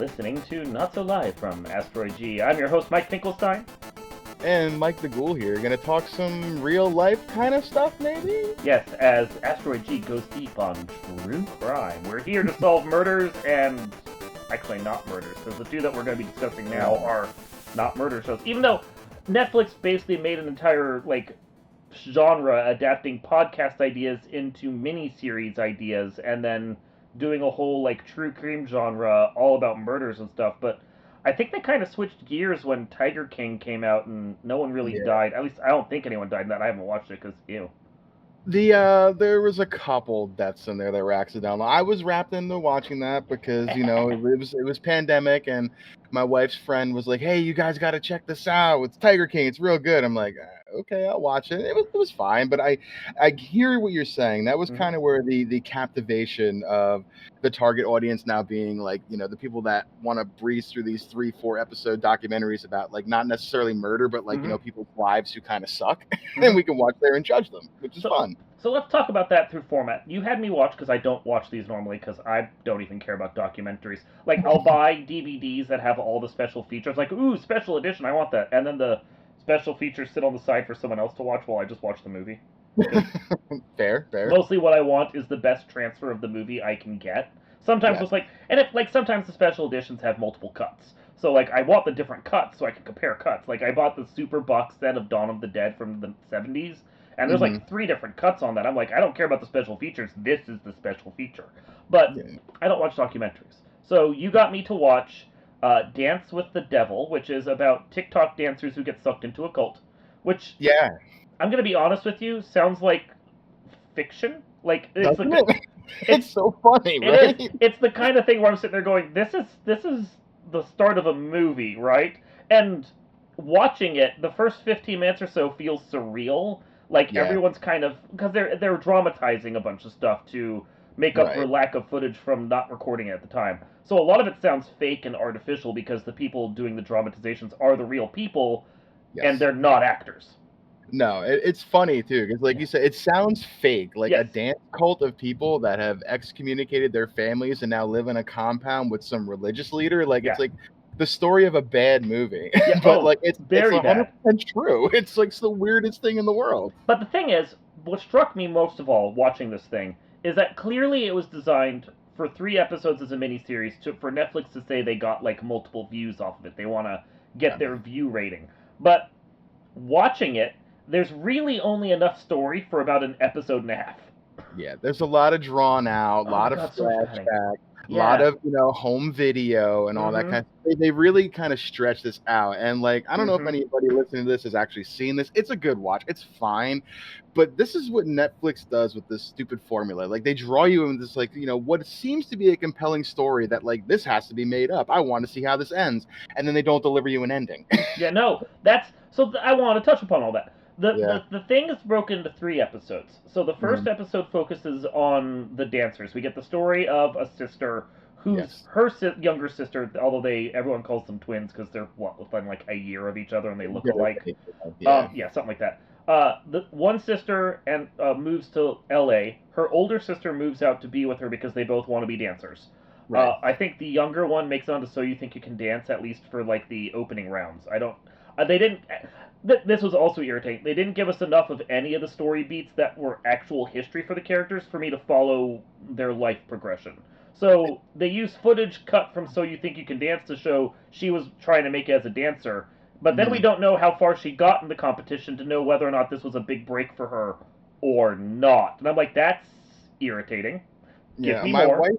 listening to Not So Live from Asteroid G. I'm your host, Mike Finkelstein. And Mike the Ghoul here. Gonna talk some real life kind of stuff, maybe? Yes, as Asteroid G goes deep on true crime. We're here to solve murders and... actually not murders, because the two that we're going to be discussing now are not murder shows. Even though Netflix basically made an entire, genre adapting podcast ideas into mini-series ideas and then doing a whole, true crime genre all about murders and stuff, but I think they kind of switched gears when Tiger King came out and no one really died. At least I don't think anyone died in that. I haven't watched it because, ew. There was a couple deaths in there that were accidental. I was wrapped into watching that because, it was pandemic and my wife's friend was like, "Hey, you guys got to check this out. It's Tiger King. It's real good." I'm like, "Okay, I'll watch it." It was fine, but I hear what you're saying. That was kind of where the captivation of the target audience now being the people that want to breeze through these 3-4 episode documentaries about not necessarily murder, but people's lives who kind of suck, and we can watch there and judge them, which is fun. So let's talk about that through format. You had me watch, because I don't watch these normally, because I don't even care about documentaries. I'll buy DVDs that have all the special features, ooh, special edition, I want that. And then the special features sit on the side for someone else to watch while I just watch the movie. Fair. Mostly what I want is the best transfer of the movie I can get. Sometimes it's sometimes the special editions have multiple cuts. So, I want the different cuts so I can compare cuts. I bought the Super Box set of Dawn of the Dead from the 70s, and there's 3 different cuts on that. I'm I don't care about the special features. This is the special feature. But I don't watch documentaries. So you got me to watch Dance with the Devil, which is about TikTok dancers who get sucked into a cult. Which, I'm going to be honest with you, sounds like fiction. It's so funny, right? It's the kind of thing where I'm sitting there going, this is the start of a movie, right? And watching it, the first 15 minutes or so feels surreal. Everyone's kind of, because they're dramatizing a bunch of stuff to make up for lack of footage from not recording it at the time. So a lot of it sounds fake and artificial because the people doing the dramatizations are the real people, and they're not actors. No, it's funny too, because you said, it sounds fake, a dance cult of people that have excommunicated their families and now live in a compound with some religious leader. It's like the story of a bad movie, but it's 100% true. It's the weirdest thing in the world. But the thing is, what struck me most of all watching this thing is that clearly it was designed for 3 episodes as a miniseries for Netflix to say they got multiple views off of it. They want to get their view rating. But watching it, there's really only enough story for about an episode and a half. Yeah, there's a lot of drawn out, a lot of flashback, a lot of home video and all that kind of stuff. They really kind of stretch this out, and I don't know if anybody listening to this has actually seen this. It's a good watch. It's fine, but this is what Netflix does with this stupid formula. They draw you in this what seems to be a compelling story that this has to be made up. I want to see how this ends, and then they don't deliver you an ending. I want to touch upon all that. The thing is broken into 3 episodes. So the first episode focuses on the dancers. We get the story of a sister who's her younger sister, although everyone calls them twins because they're within a year of each other and they look alike. Something like that. The one sister moves to L.A. Her older sister moves out to be with her because they both want to be dancers. Right. I think the younger one makes it on to So You Think You Can Dance, at least for the opening rounds. They didn't. This was also irritating. They didn't give us enough of any of the story beats that were actual history for the characters for me to follow their life progression. So they used footage cut from So You Think You Can Dance to show she was trying to make it as a dancer, but then we don't know how far she got in the competition to know whether or not this was a big break for her or not. And I'm that's irritating. Give me more.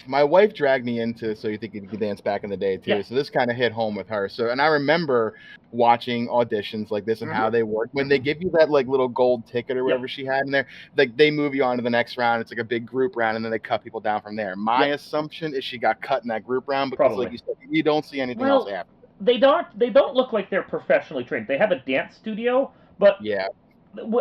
My wife dragged me into So You Think You Can Dance back in the day too, so this kind of hit home with her. And I remember watching auditions like this and how they work. When they give you that little gold ticket or whatever she had in there, they move you on to the next round. It's a big group round, and then they cut people down from there. My assumption is she got cut in that group round because, like you said, you don't see anything else happen. They don't look like they're professionally trained. They have a dance studio, but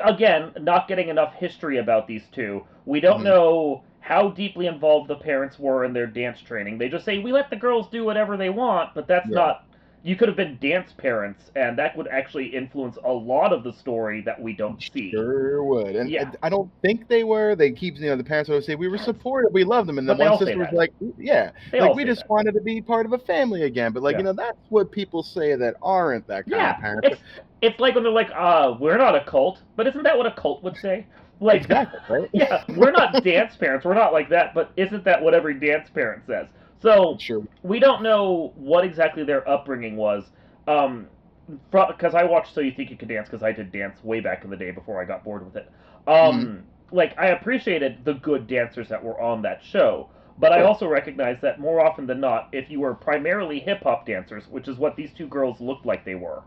again, not getting enough history about these two. We don't know how deeply involved the parents were in their dance training. They just say, we let the girls do whatever they want, but that's not you could have been dance parents, and that would actually influence a lot of the story that we don't see. Sure would. Yeah. And I don't think they were. They keep, the parents always say, we were supportive, we loved them. And then But they one all say sister was that. like, yeah, They like, all we say just that. wanted to be part of a family again. But, like, Yeah. that's what people say that aren't that kind of parents. It's like when they're like, we're not a cult. But isn't that what a cult would say? Like, exactly, right? Yeah, we're not dance parents. We're not like that. But isn't that what every dance parent says? So, Sure. We don't know what exactly their upbringing was. Because I watched So You Think You Can Dance, because I did dance way back in the day before I got bored with it. Like, I appreciated the good dancers that were on that show, but I also recognize that more often than not, if you were primarily hip-hop dancers, which is what these two girls looked like they were,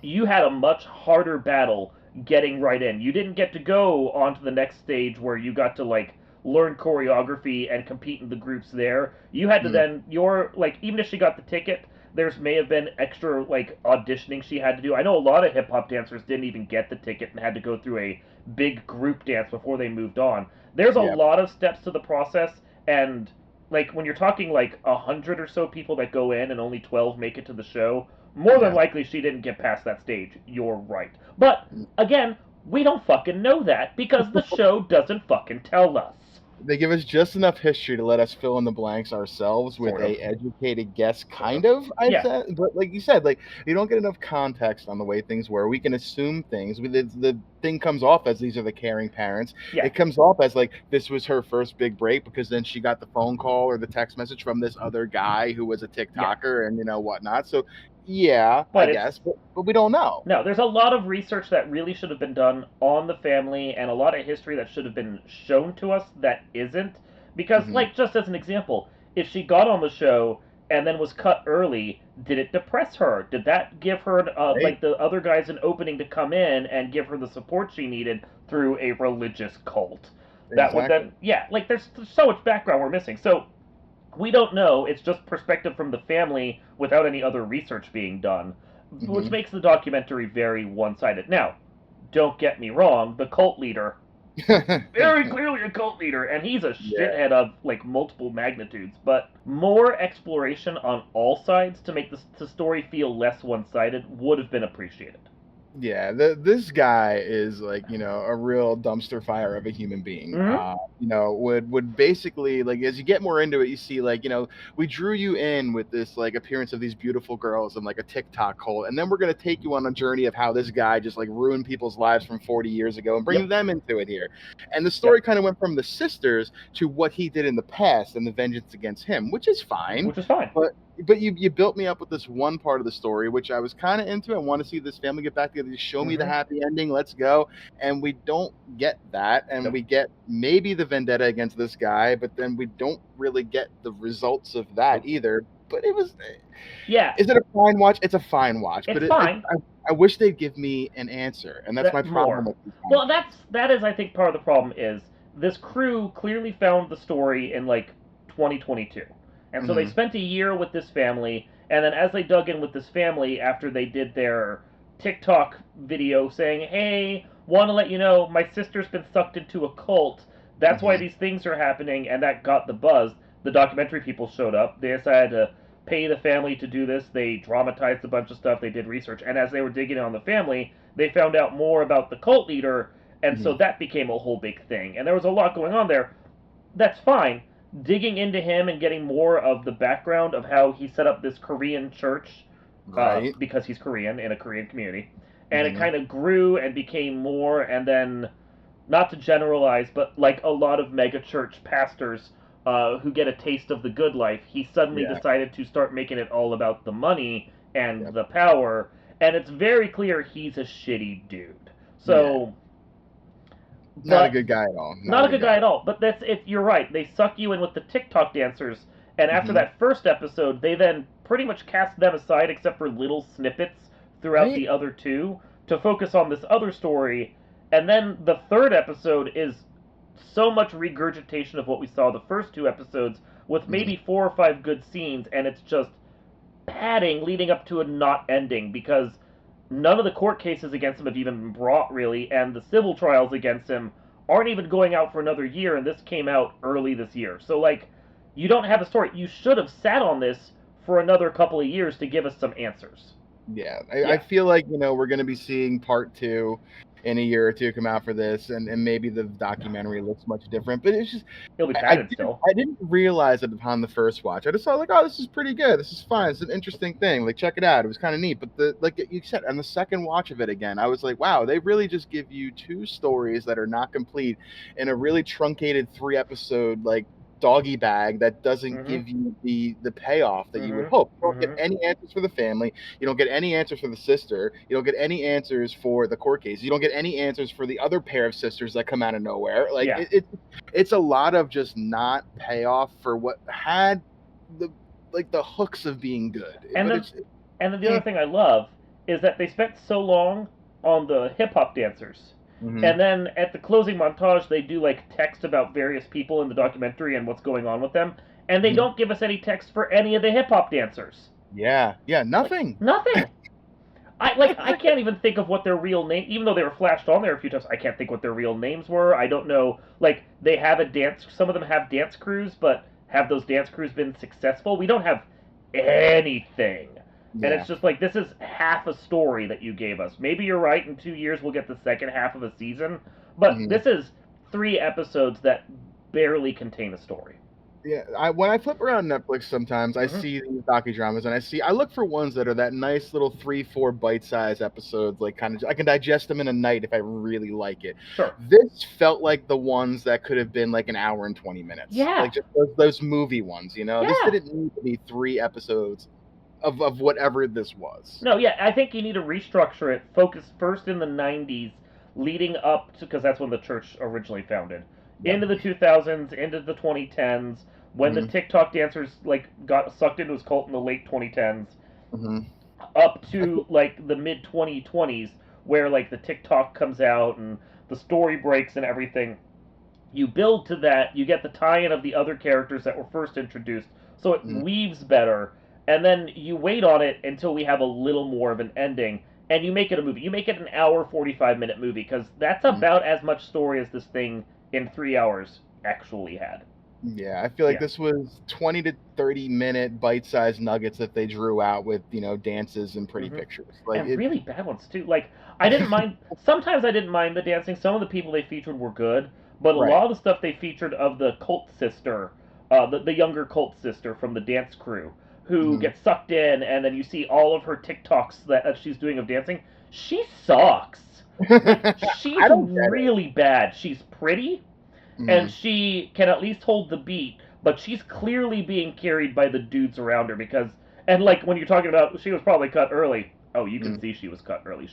you had a much harder battle getting right in. You didn't get to go on to the next stage where you got to, like, learn choreography and compete in the groups there. You had to then, even if she got the ticket, there's may have been extra, like, auditioning she had to do. I know a lot of hip-hop dancers didn't even get the ticket and had to go through a big group dance before they moved on. There's a lot of steps to the process, and, like, when you're talking, like, 100 or so people that go in and only 12 make it to the show, more than likely she didn't get past that stage. You're right. But, again, we don't fucking know that, because the show doesn't fucking tell us. They give us just enough history to let us fill in the blanks ourselves with a educated guess, kind of. I'd say, but like you said, like, you don't get enough context on the way things were. We can assume things. The thing comes off as these are the caring parents. Yeah. It comes off as like this was her first big break, because then she got the phone call or the text message from this other guy who was a TikToker and whatnot. So yeah, I guess, but we don't know. No, there's a lot of research that really should have been done on the family, and a lot of history that should have been shown to us that isn't. Because, like, just as an example, if she got on the show and then was cut early, did it depress her? Did that give her, like the other guys, an opening to come in and give her the support she needed through a religious cult? That would then, like, there's so much background we're missing. So, we don't know. It's just perspective from the family without any other research being done, which makes the documentary very one-sided. Now, don't get me wrong, the cult leader, very clearly a cult leader, and he's a shithead of, like, multiple magnitudes, but more exploration on all sides to make the story feel less one-sided would have been appreciated. Yeah, this guy is, like, a real dumpster fire of a human being. Would basically, like, as you get more into it, you see, like, we drew you in with this, like, appearance of these beautiful girls and, like, a TikTok cult, and then we're going to take you on a journey of how this guy just, like, ruined people's lives from 40 years ago and bring them into it here. And the story kind of went from the sisters to what he did in the past and the vengeance against him, which is fine. But you built me up with this one part of the story, which I was kind of into. I want to see this family get back together. Just show me the happy ending. Let's go. And we don't get that. And we get maybe the vendetta against this guy, but then we don't really get the results of that either. But it was... Yeah. Is it a fine watch? It's a fine watch. It's fine. I wish they'd give me an answer. And that's my problem. Well, that is, I think, part of the problem is this crew clearly found the story in, like, 2022. And so they spent a year with this family, and then as they dug in with this family after they did their TikTok video saying, hey, want to let you know, my sister's been sucked into a cult, that's why these things are happening, and that got the buzz. The documentary people showed up. They decided to pay the family to do this. They dramatized a bunch of stuff. They did research. And as they were digging on the family, they found out more about the cult leader, and so that became a whole big thing. And there was a lot going on there. That's fine. Digging into him and getting more of the background of how he set up this Korean church, because he's Korean, in a Korean community, and it kind of grew and became more, and then, not to generalize, but like a lot of mega church pastors who get a taste of the good life, he suddenly decided to start making it all about the money and the power, and it's very clear he's a shitty dude. So... Not a good guy at all. Not a good guy at all. But that's it. You're right. They suck you in with the TikTok dancers, and after that first episode, they then pretty much cast them aside, except for little snippets throughout the other two, to focus on this other story. And then the third episode is so much regurgitation of what we saw the first two episodes, with maybe 4 or 5 good scenes, and it's just padding leading up to a not ending, because none of the court cases against him have even been brought, really, and the civil trials against him aren't even going out for another year, and this came out early this year. So, like, you don't have a story. You should have sat on this for another couple of years to give us some answers. Yeah, I feel like, we're going to be seeing part 2 in a year or two come out for this, and maybe the documentary looks much different. But it's just It'll be I padded didn't still. I didn't realize it upon the first watch. I just saw like, oh, this is pretty good. This is fine. It's an interesting thing. Like, check it out. It was kind of neat. But like you said, on the second watch of it again, I was like, wow, they really just give you 2 stories that are not complete in a really truncated 3-episode like doggy bag that doesn't give you the payoff that you would hope. You don't get any answers for the family. You don't get any answers for the sister. You don't get any answers for the court case. You don't get any answers for the other pair of sisters that come out of nowhere. Like it's a lot of just not payoff for what had the hooks of being good. And then the other thing I love is that they spent so long on the hip hop dancers. And then at the closing montage, they do like text about various people in the documentary and what's going on with them, and they don't give us any text for any of the hip hop dancers. Yeah, nothing. Like, nothing. I can't even think of what their real name, even though they were flashed on there a few times. I can't think what their real names were. I don't know. Like, they have a dance. Some of them have dance crews, but have those dance crews been successful? We don't have anything. Yeah. And it's just like, this is half a story that you gave us. Maybe you're right, in 2 years we'll get the second half of a season, but this is 3 episodes that barely contain a story. Yeah, when I flip around Netflix sometimes, I see these docudramas, and I look for ones that are that nice little 3-4 bite-sized episodes, like kind of, I can digest them in a night if I really like it. Sure. This felt like the ones that could have been like an hour and 20 minutes. Yeah. Like just those movie ones, Yeah. This didn't need to be 3 episodes of whatever this was. No, yeah, I think you need to restructure it. Focus first in the 90s, leading up to, because that's when the church originally founded, into the 2000s, into the 2010s, when the TikTok dancers like got sucked into his cult in the late 2010s, up to like the mid 2020s, where like the TikTok comes out and the story breaks and everything. You build to that, you get the tie-in of the other characters that were first introduced, so it weaves better. And then you wait on it until we have a little more of an ending, and you make it a movie. You make it an hour, 45-minute movie, because that's about as much story as this thing in 3 hours actually had. Yeah, I feel like this was 20 to 30-minute bite-sized nuggets that they drew out with, dances and pretty pictures. Like, and really bad ones, too. Like, I didn't mind... Sometimes I didn't mind the dancing. Some of the people they featured were good, but a lot of the stuff they featured of the cult sister, the younger cult sister from the dance crew, who gets sucked in, and then you see all of her TikToks that she's doing of dancing. She sucks. She's really bad. She's pretty, and she can at least hold the beat, but she's clearly being carried by the dudes around her because, and like when you're talking about, she was probably cut early. Oh, you can see she was cut early.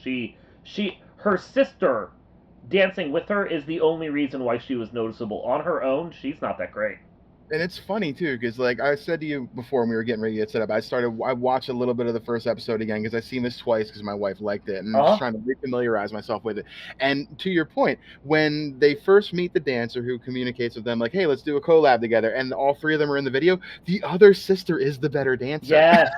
Her sister dancing with her is the only reason why she was noticeable. On her own, she's not that great. And it's funny too, because like I said to you before when we were getting ready to get set up, I watched a little bit of the first episode again because I've seen this twice because my wife liked it, and I'm just trying to refamiliarize myself with it. And to your point, when they first meet the dancer who communicates with them, like, "Hey, let's do a collab together," and all 3 of them are in the video, the other sister is the better dancer. Yes.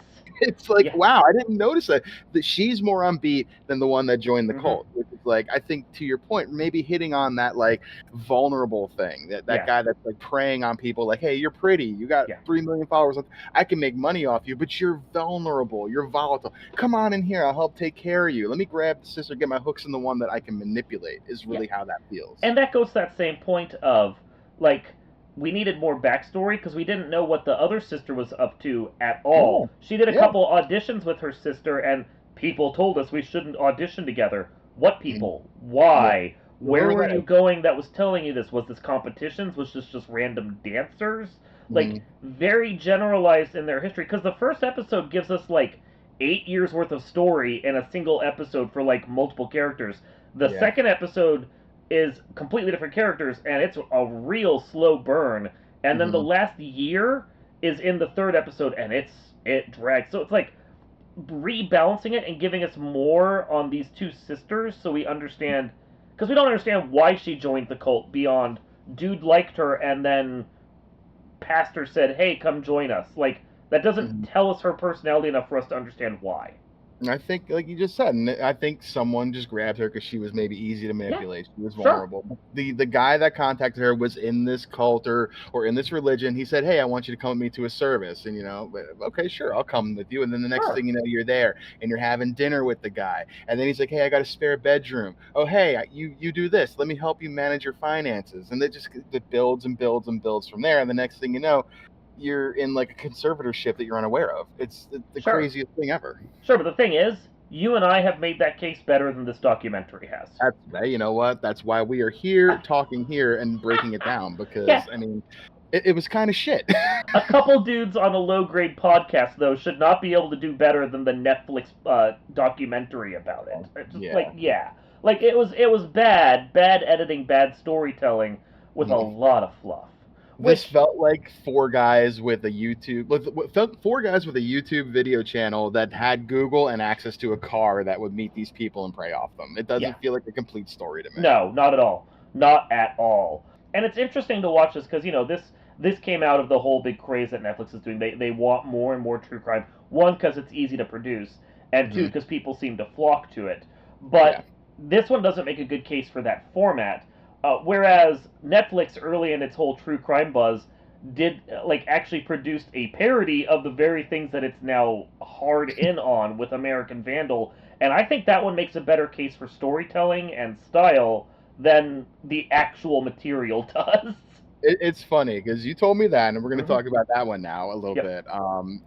It's like, wow, I didn't notice that she's more on beat than the one that joined the cult, which is like, I think to your point, maybe hitting on that like vulnerable thing, that guy that's like preying on people like, hey, you're pretty, you got 3 million followers, I can make money off you, but you're vulnerable, you're volatile. Come on in here, I'll help take care of you. Let me grab the sister, get my hooks in the one that I can manipulate, is really how that feels. And that goes to that same point of like, we needed more backstory because we didn't know what the other sister was up to at all. She did a couple auditions with her sister, and people told us we shouldn't audition together. What people? Why? Where were you going that was telling you this? Was this competitions? Was this just random dancers? Like, very generalized in their history. Because the first episode gives us, like, 8 years worth of story in a single episode for, like, multiple characters. The second episode is completely different characters, and it's a real slow burn. And then the last year is in the third episode, and it drags. So it's like rebalancing it and giving us more on these 2 sisters, so we understand, because we don't understand why she joined the cult beyond dude liked her, and then pastor said, "Hey, come join us." Like, that doesn't tell us her personality enough for us to understand why. I think, like you just said, and I think someone just grabbed her because she was maybe easy to Yeah, manipulate. She was sure. vulnerable. The guy that contacted her was in this cult or in this religion. He said, "Hey, I want you to come with me to a service," and okay, sure, I'll come with you. And then the next Sure. thing you know, you're there and you're having dinner with the guy. And then he's like, "Hey, I got a spare bedroom. Oh, hey, you do this. Let me help you manage your finances." And it builds and builds and builds from there. And the next thing you know, you're in like a conservatorship that you're unaware of. It's the Sure. craziest thing ever. Sure, but the thing is, you and I have made that case better than this documentary has. You know what? That's why we are here talking here and breaking it down because Yeah. I mean, it was kind of shit. A couple dudes on a low-grade podcast, though, should not be able to do better than the Netflix documentary about it. It's just like it was bad editing, bad storytelling with a lot of fluff. This felt like four guys with a YouTube video channel that had Google and access to a car that would meet these people and prey off them. It doesn't feel like a complete story to me. No, not at all. Not at all. And it's interesting to watch this because, this came out of the whole big craze that Netflix is doing. They want more and more true crime. One, because it's easy to produce, and two, because people seem to flock to it. But this one doesn't make a good case for that format. Whereas Netflix, early in its whole true crime buzz, did actually produced a parody of the very things that it's now hard in on with American Vandal, and I think that one makes a better case for storytelling and style than the actual material does. It's funny because you told me that, and we're going to talk about that one now a little bit.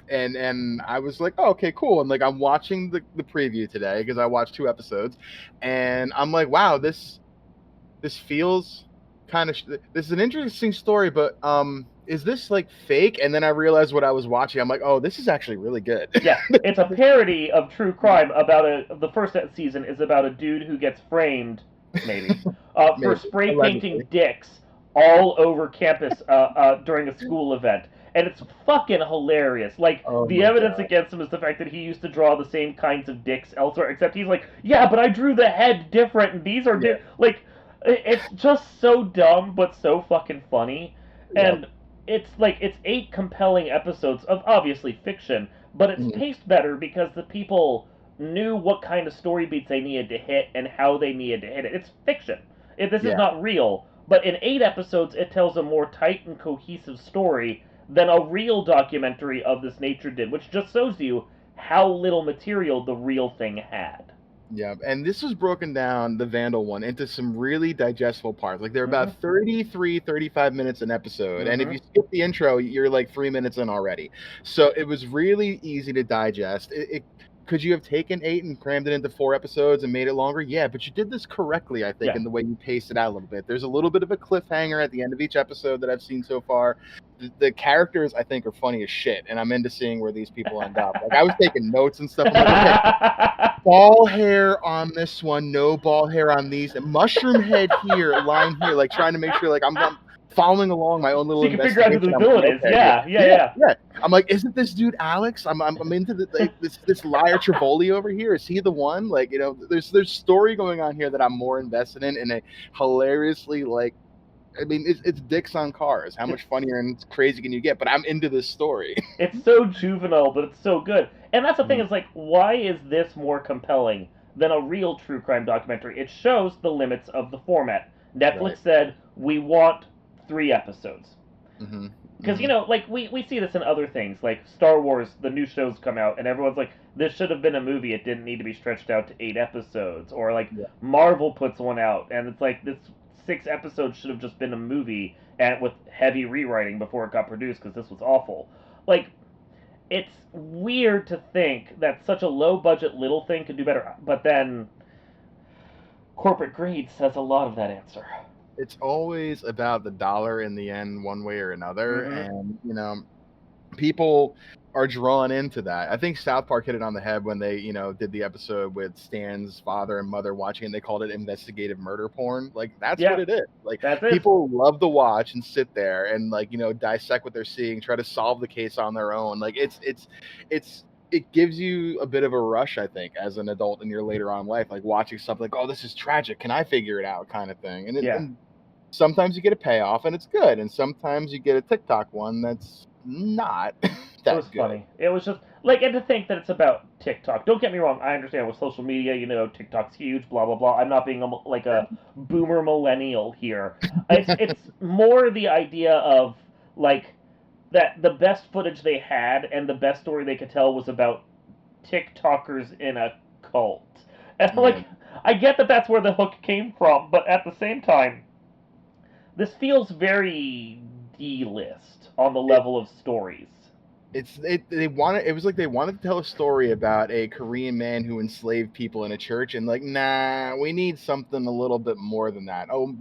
And I was like, oh, okay, cool. And I'm watching the preview today because I watched 2 episodes, and I'm like, wow, this feels kind of this is an interesting story, but is this fake? And then I realized what I was watching. I'm like, oh, this is actually really good. Yeah, it's a parody of true crime about the first season is about a dude who gets framed, maybe, for spray painting dicks all over campus during a school event. And it's fucking hilarious. The evidence against him is the fact that he used to draw the same kinds of dicks elsewhere, except he's like, yeah, but I drew the head different, and these are it's just so dumb, but so fucking funny. And it's 8 compelling episodes of obviously fiction, but it's paced better because the people knew what kind of story beats they needed to hit and how they needed to hit it. It's fiction. This is not real. But in 8 episodes, it tells a more tight and cohesive story than a real documentary of this nature did, which just shows you how little material the real thing had. Yeah, and this was broken down, the Vandal one, into some really digestible parts. They're about 33, 35 minutes an episode. And if you skip the intro, you're 3 minutes in already. So it was really easy to digest. Could you have taken 8 and crammed it into 4 episodes and made it longer? Yeah, but you did this correctly, I think, in the way you paced it out a little bit. There's a little bit of a cliffhanger at the end of each episode that I've seen so far. The characters, I think, are funny as shit, and I'm into seeing where these people end up. I was taking notes and stuff. I'm okay, ball hair on this one, no ball hair on these, and mushroom head here, line here, trying to make sure I'm following along my own little. So you can figure out who the villain is. Yeah. I'm like, isn't this dude Alex? I'm into this liar Trivoli over here. Is he the one? There's story going on here that I'm more invested in a hilariously it's dicks on cars. How much funnier and crazy can you get? But I'm into this story. It's so juvenile, but it's so good. And that's the thing is why is this more compelling than a real true crime documentary? It shows the limits of the format. Netflix said, we want 3 episodes. Because, we see this in other things, like Star Wars, the new shows come out, and everyone's like, this should have been a movie, it didn't need to be stretched out to 8 episodes. Or, Marvel puts one out, and it's this 6 episodes should have just been a movie, and with heavy rewriting before it got produced, because this was awful. It's weird to think that such a low-budget little thing could do better, but then corporate greed says a lot of that answer. It's always about the dollar in the end, one way or another. And, people are drawn into that. I think South Park hit it on the head when they, did the episode with Stan's father and mother watching, and they called it investigative murder porn. That's what it is. People love to watch and sit there and, dissect what they're seeing, try to solve the case on their own. It gives you a bit of a rush, I think, as an adult in your later on life, watching something oh, this is tragic. Can I figure it out kind of thing? And sometimes you get a payoff and it's good. And sometimes you get a TikTok one that's not. It was funny. It was just like, and to think that it's about TikTok. Don't get me wrong. I understand with social media, TikTok's huge. Blah blah blah. I'm not being like a boomer millennial here. It's more the idea of like that the best footage they had and the best story they could tell was about TikTokers in a cult. And like, I get that that's where the hook came from, but at the same time, this feels very D-list on the level of stories. It was like they wanted to tell a story about a Korean man who enslaved people in a church, and like, nah, we need something a little bit more than that. Oh,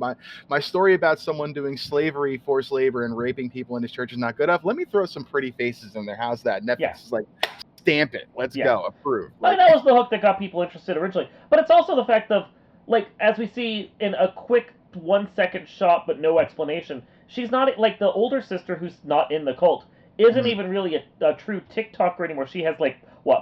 my story about someone doing slavery, forced labor, and raping people in his church is not good enough. Let me throw some pretty faces in there. How's that? Netflix is like, stamp it. Let's go. Approve. Like, that was the hook that got people interested originally. But it's also the fact of, like, as we see in a quick 1-second shot but no explanation, she's not, like, the older sister who's not in the cult isn't even really a true TikToker anymore. She has, like,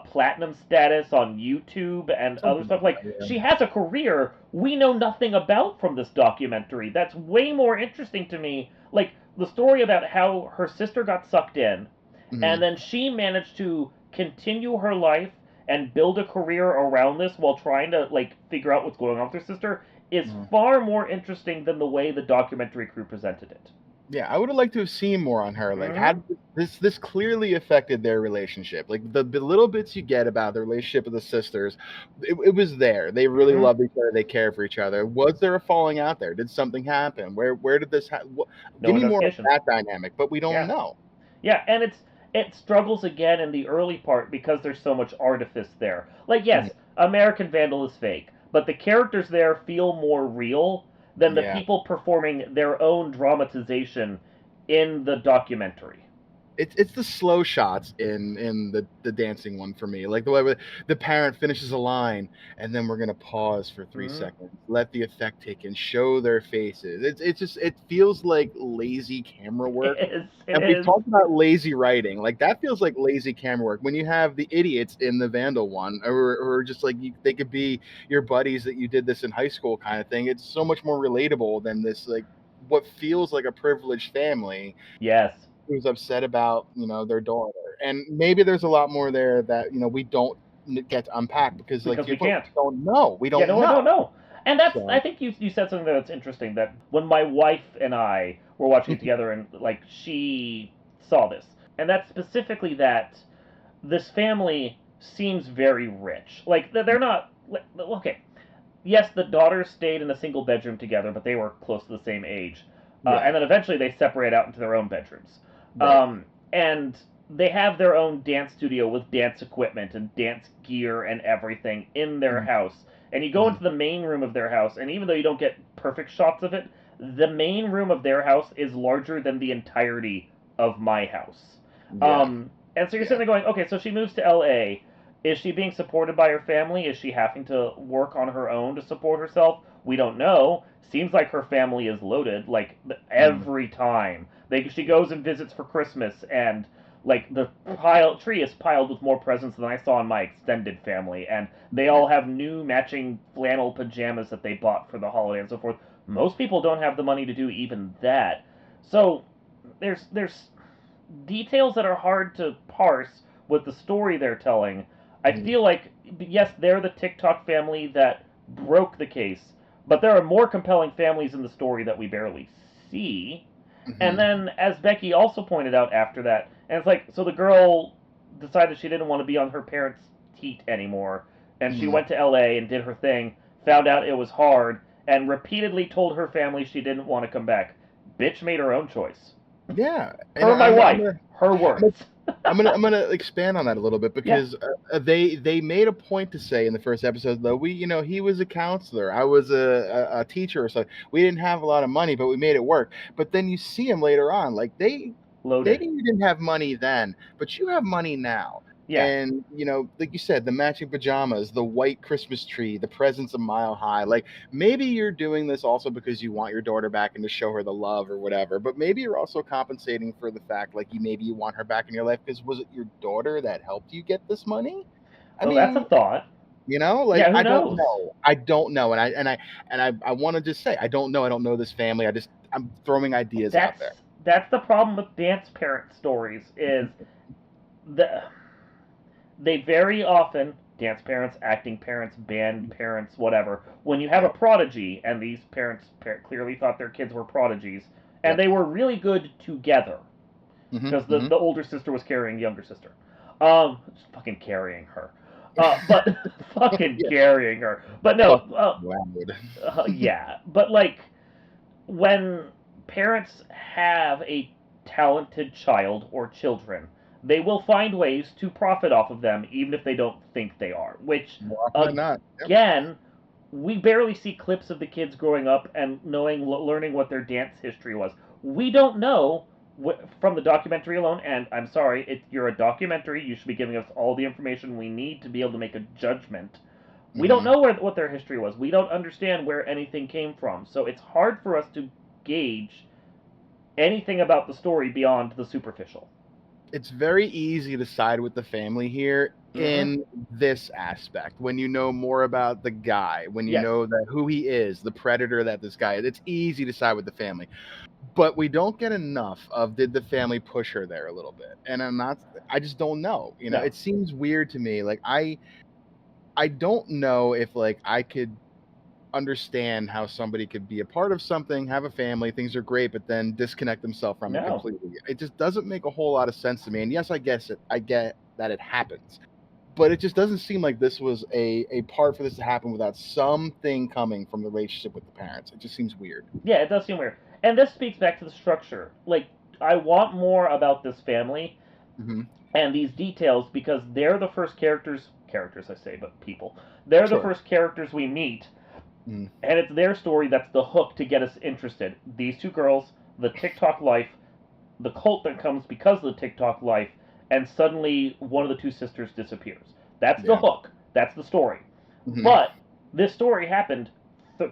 platinum status on YouTube and other stuff. Like, she has a career we know nothing about from this documentary. That's way more interesting to me. Like, the story about how her sister got sucked in, and then she managed to continue her life and build a career around this while trying to, like, figure out what's going on with her sister is far more interesting than the way the documentary crew presented it. Yeah, I would have liked to have seen more on her. Like, had this clearly affected their relationship. Like, the little bits you get about the relationship of the sisters, it was there. They really loved each other. They care for each other. Was there a falling out there? Did something happen? Where did this happen? Give me more of that dynamic, but we don't know. Yeah, and it struggles again in the early part because there's so much artifice there. Like, yes, American Vandal is fake, but the characters there feel more real than the people performing their own dramatization in the documentary. It's the slow shots in the dancing one for me. Like the way the parent finishes a line and then we're gonna pause for 3 seconds, let the effect take in, show their faces. It feels like lazy camera work. We've talked about lazy writing. Like, that feels like lazy camera work. When you have the idiots in the Vandal one, or just like they could be your buddies that you did this in high school kind of thing. It's so much more relatable than this, like, what feels like a privileged family. Yes. Who's upset about their daughter, and maybe there's a lot more there that we don't get to unpack because we don't know. We don't know. I don't know. And that's I think you said something that's interesting, that when my wife and I were watching it together and like she saw this, and that's specifically that this family seems very rich. Like, they're not okay. Yes, the daughters stayed in a single bedroom together, but they were close to the same age. And then eventually they separate out into their own bedrooms. And they have their own dance studio with dance equipment and dance gear and everything in their house. And you go into the main room of their house, and even though you don't get perfect shots of it, the main room of their house is larger than the entirety of my house. And so you're sitting there going, okay, so she moves to L.A., is she being supported by her family? Is she having to work on her own to support herself? We don't know. Seems like her family is loaded, like, every time. She goes and visits for Christmas, and, like, the tree is piled with more presents than I saw in my extended family, and they all have new matching flannel pajamas that they bought for the holiday and so forth. Most people don't have the money to do even that. So, there's details that are hard to parse with the story they're telling. I feel like, yes, they're the TikTok family that broke the case, but there are more compelling families in the story that we barely see. And then, as Becky also pointed out after that, and it's like, so the girl decided she didn't want to be on her parents' teat anymore, and she went to LA and did her thing, found out it was hard, and repeatedly told her family she didn't want to come back. Bitch made her own choice. Yeah. My wife. Her words. I'm gonna expand on that a little bit because they made a point to say in the first episode, though, he was a counselor, I was a teacher or something. We didn't have a lot of money, but we made it work. But then you see him later on, like, maybe you didn't have money then, but you have money now. Yeah. And like you said, the matching pajamas, the white Christmas tree, the presents a mile high. Like, maybe you're doing this also because you want your daughter back and to show her the love or whatever. But maybe you're also compensating for the fact, like, maybe you want her back in your life because was it your daughter that helped you get this money? I mean, that's a thought. Like, I don't know. I don't know, and I want to just say I don't know. I don't know this family. I'm throwing ideas out there. That's the problem with dance parent stories is they very often, dance parents, acting parents, band parents, whatever, when you have a Yep. prodigy, and these parents clearly thought their kids were prodigies, and Yep. they were really good together, because Mm-hmm. the older sister was carrying the younger sister. Just fucking carrying her. But fucking Yeah. carrying her. But That no, fucking loud. yeah. But like, when parents have a talented child or children, they will find ways to profit off of them, even if they don't think they are. Which, More often than not. Yep. again, we barely see clips of the kids growing up and learning what their dance history was. We don't know from the documentary alone. And I'm sorry, you're a documentary. You should be giving us all the information we need to be able to make a judgment. We don't Mm-hmm. know what their history was. We don't understand where anything came from. So it's hard for us to gauge anything about the story beyond the superficial. It's very easy to side with the family here Mm-hmm. in this aspect. When you know more about the guy, when you Yes. know that who he is, the predator that this guy is, it's easy to side with the family. But we don't get enough of did the family push her there a little bit. And I just don't know. No. It seems weird to me. Like I don't know if like I could understand how somebody could be a part of something, have a family, things are great, but then disconnect themselves from it No. completely. It just doesn't make a whole lot of sense to me. And yes, I get that it happens. But it just doesn't seem like this was a part for this to happen without something coming from the relationship with the parents. It just seems weird. Yeah, it does seem weird. And this speaks back to the structure. Like, I want more about this family Mm-hmm. and these details, because they're the first characters I say, but people. They're the Sure. first characters we meet, Mm. and it's their story that's the hook to get us interested. These two girls, the TikTok life, the cult that comes because of the TikTok life, and suddenly one of the two sisters disappears. That's the Yeah. hook. That's the story. Mm-hmm. But this story happened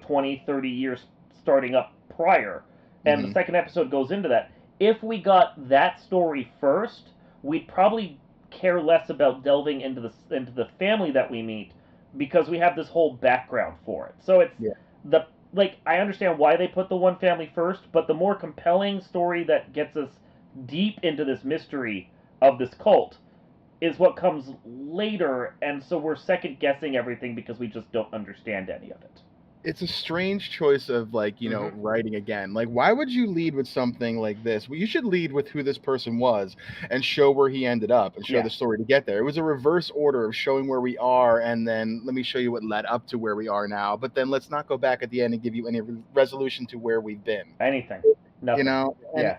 20, 30 years starting up prior, and the Mm-hmm. second episode goes into that. If we got that story first, we'd probably care less about delving into the family that we meet, because we have this whole background for it. So it's Yeah. the like, I understand why they put the one family first, but the more compelling story that gets us deep into this mystery of this cult is what comes later, and so we're second guessing everything because we just don't understand any of it. It's a strange choice of like, Mm-hmm. writing again. Like, why would you lead with something like this? Well, you should lead with who this person was and show where he ended up and show Yeah. the story to get there. It was a reverse order of showing where we are and then let me show you what led up to where we are now. But then let's not go back at the end and give you any resolution to where we've been. Anything. Nothing. And Yeah.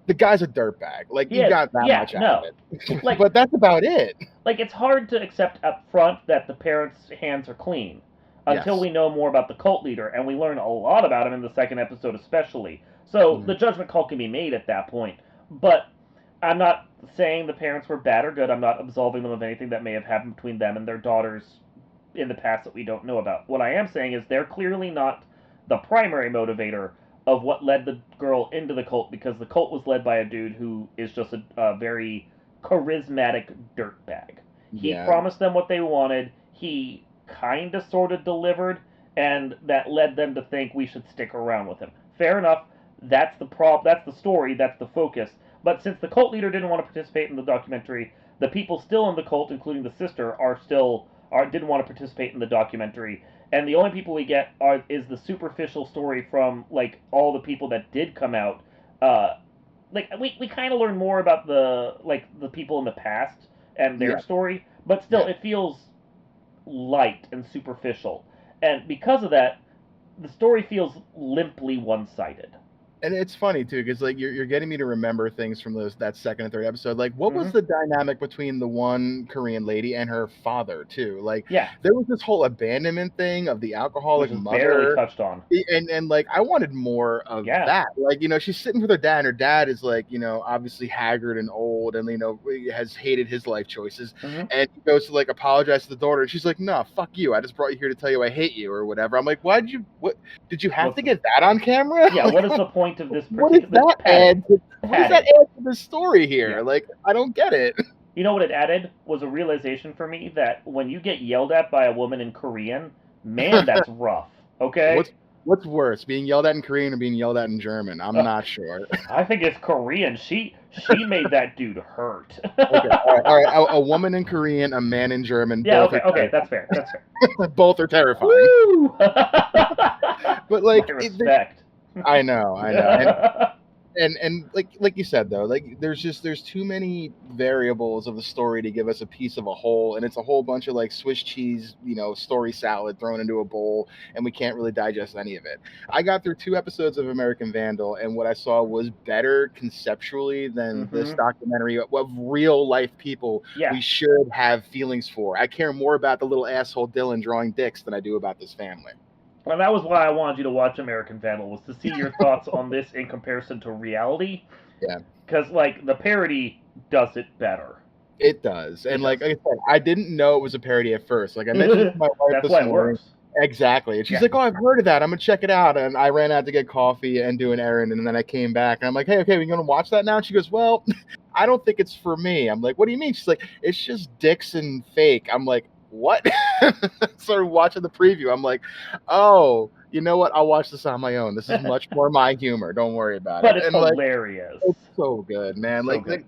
the guy's a dirtbag. Like, He you is. got that Yeah, much out no. of it. Like, But that's about it. like, it's hard to accept up front that the parents' hands are clean until Yes. we know more about the cult leader, and we learn a lot about him in the second episode especially. So Mhm. the judgment call can be made at that point. But I'm not saying the parents were bad or good. I'm not absolving them of anything that may have happened between them and their daughters in the past that we don't know about. What I am saying is they're clearly not the primary motivator of what led the girl into the cult, because the cult was led by a dude who is just a very charismatic dirtbag. He Yeah. promised them what they wanted. He kind of sort of delivered, and that led them to think we should stick around with him. Fair enough. That's the that's the story, that's the focus. But since the cult leader didn't want to participate in the documentary, the people still in the cult, including the sister, didn't want to participate in the documentary. And the only people we get is the superficial story from like all the people that did come out. Like, we kind of learn more about the people in the past and their Yeah. story, but still Yeah. it feels light and superficial. And because of that, the story feels limply one-sided. And it's funny too, because like you're getting me to remember things from that second and third episode. Like, what was Mhm. the dynamic between the one Korean lady and her father too? Like, Yeah, there was this whole abandonment thing of the alcoholic which is barely mother, touched on. and like I wanted more of Yeah. that. Like, she's sitting with her dad, and her dad is like, obviously haggard and old, and has hated his life choices, Mhm. and he goes to like apologize to the daughter, and she's like, "No, fuck you. I just brought you here to tell you I hate you or whatever." I'm like, what did you have What's to get that on camera? Yeah, what is the point of this What does particular that add? What does that padding? add to the story here? Yeah. Like, I don't get it. You know what it added was a realization for me that when you get yelled at by a woman in Korean, man, that's rough. Okay. What's worse, being yelled at in Korean or being yelled at in German? I'm not sure. I think it's Korean. She made that dude hurt. Okay, all right. A woman in Korean, a man in German. Yeah, Both okay, that's fair. That's fair. Both are terrifying. Woo! But like, My respect. I know. And like you said though, like there's too many variables of the story to give us a piece of a whole, and it's a whole bunch of like Swiss cheese, story salad thrown into a bowl, and we can't really digest any of it. I got through 2 episodes of American Vandal, and what I saw was better conceptually than this documentary of real life people we should have feelings for. I care more about the little asshole Dylan drawing dicks than I do about this family. And that was why I wanted you to watch American Vandal, was to see your thoughts on this in comparison to reality. Yeah. Because, like, the parody does it better. It does. And like I said, I didn't know it was a parody at first. Like I mentioned to my wife That's why it works. Exactly. And she's like, oh, I've heard of that. I'm going to check it out. And I ran out to get coffee and do an errand. And then I came back. And I'm like, hey, okay, we're going to watch that now? And she goes, well, I don't think it's for me. I'm like, what do you mean? She's like, it's just dicks and fake. I'm like, what? Started watching the preview. I'm like, oh, you know what? I'll watch this on my own. This is much more my humor. Don't worry about but it. But it's hilarious. Like, it's so good, man. So like good.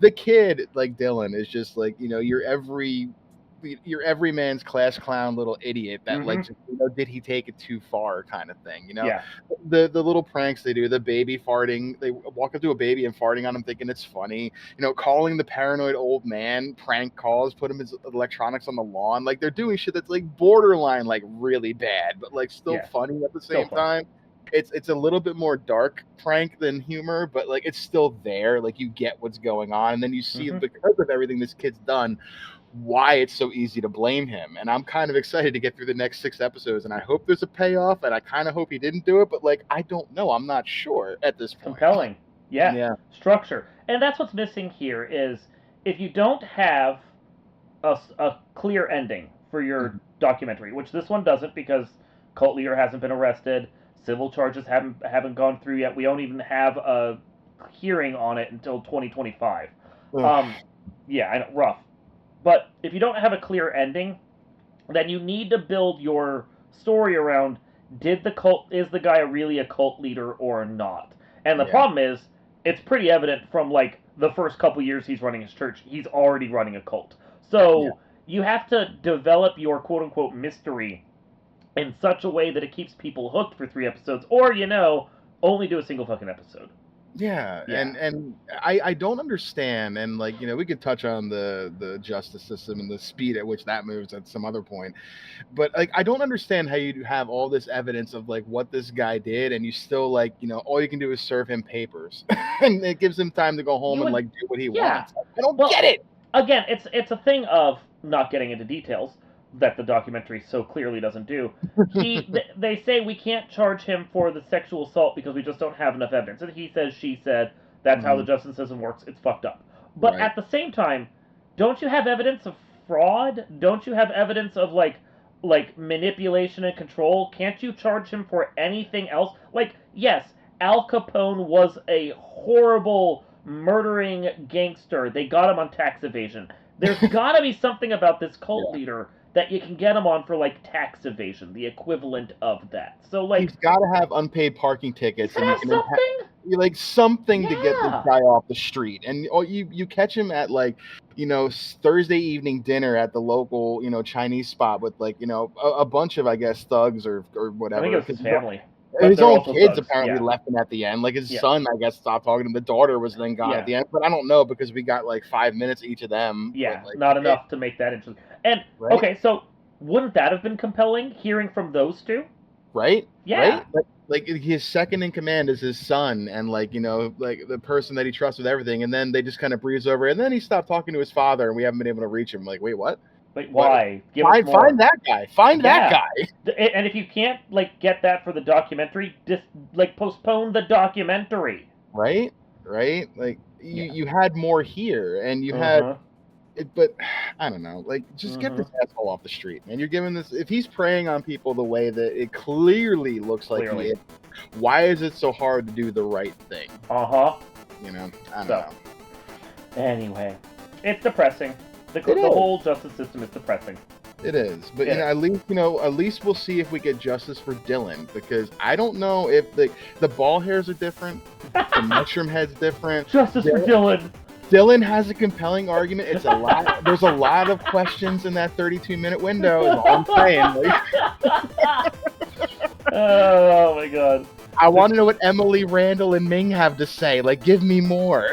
The kid, like Dylan, is just like, you're every man's class clown little idiot that like, did he take it too far kind of thing, Yeah. The little pranks they do, the baby farting, they walk up to a baby and farting on him thinking it's funny, calling the paranoid old man, prank calls, put him his electronics on the lawn. Like they're doing shit that's like borderline, like really bad, but like still funny at the same time. It's a little bit more dark prank than humor, but like it's still there. Like you get what's going on, and then you see because of everything this kid's done, why it's so easy to blame him. And I'm kind of excited to get through the next 6 episodes, and I hope there's a payoff, and I kind of hope he didn't do it, but like I don't know. I'm not sure at this point. Compelling. Yeah. Structure. And that's what's missing here is if you don't have a clear ending for your documentary, which this one doesn't because cult leader hasn't been arrested, civil charges haven't gone through yet. We don't even have a hearing on it until 2025. Yeah, I know, rough. But if you don't have a clear ending, then you need to build your story around, is the guy really a cult leader or not? And the problem is, it's pretty evident from like the first couple years he's running his church, he's already running a cult. So you have to develop your quote unquote mystery in such a way that it keeps people hooked for 3 episodes, or only do a single fucking episode. Yeah. And I don't understand, and like we could touch on the justice system and the speed at which that moves at some other point, but like I don't understand how you have all this evidence of like what this guy did, and you still like all you can do is serve him papers, and it gives him time to go home and like do what he wants. I don't get it. Again, it's a thing of not getting into details that the documentary so clearly doesn't do. They say we can't charge him for the sexual assault because we just don't have enough evidence. And he says, she said, that's how the justice system works. It's fucked up. But at the same time, don't you have evidence of fraud? Don't you have evidence of like manipulation and control? Can't you charge him for anything else? Like, yes, Al Capone was a horrible murdering gangster. They got him on tax evasion. There's gotta be something about this cult leader that you can get him on for like tax evasion, the equivalent of that. So like he's got to have unpaid parking tickets, and you can something, something to get this guy off the street. And you catch him at like Thursday evening dinner at the local Chinese spot with like a bunch of I guess thugs or whatever. I think it was his family. His own kids apparently left him at the end. Like his son, I guess, stopped talking to him. The daughter was then gone at the end. But I don't know because we got like 5 minutes each of them. Yeah, but, like, not enough to make that interesting. And okay, so wouldn't that have been compelling hearing from those two? Right? Yeah. Right? Like his second in command is his son, and like like the person that he trusts with everything. And then they just kind of breeze over, and then he stopped talking to his father, and we haven't been able to reach him. Like, wait, what? Like, why? Find that guy. Find that guy. And if you can't like get that for the documentary, just like postpone the documentary. Right. Like you had more here, and you had it, but I don't know. Like, just get this asshole off the street, man. You're giving this. If he's preying on people the way that it clearly looks like he is, why is it so hard to do the right thing? I don't know. Anyway, it's depressing. The whole justice system is depressing. It is, but Yeah. at least we'll see if we get justice for Dylan, because I don't know if the ball hairs are different, the mushroom head's different. Justice for Dylan. Dylan has a compelling argument. It's a lot. There's a lot of questions in that 32-minute window. Is all I'm saying. Like, oh my god! I want to know what Emily, Randall, and Ming have to say. Like, give me more.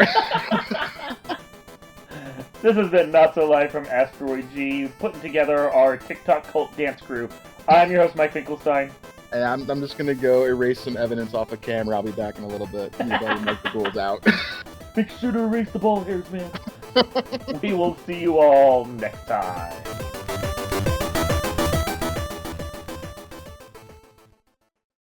This has been Not So Live from Asteroid G, putting together our TikTok cult dance crew. I'm your host, Mike Finkelstein. And I'm just gonna go erase some evidence off a camera. I'll be back in a little bit. You better make the rules out. Make sure to erase the ball hairs, man. We will see you all next time.